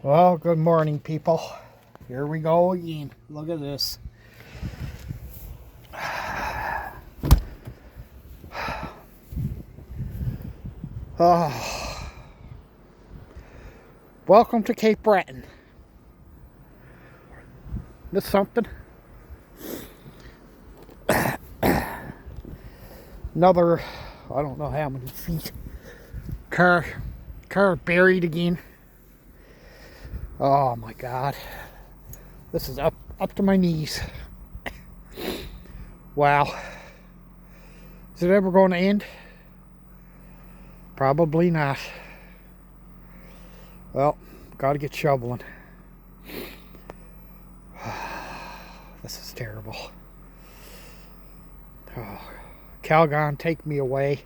Well, good morning, people. Here we go again. Look at this. Oh. Welcome to Cape Breton. This something? Another, I don't know how many feet. Car buried again. Oh my God. This is up to my knees. Wow. Is it ever going to end? Probably not. Well, gotta get shoveling. This is terrible. Oh, Calgon, take me away.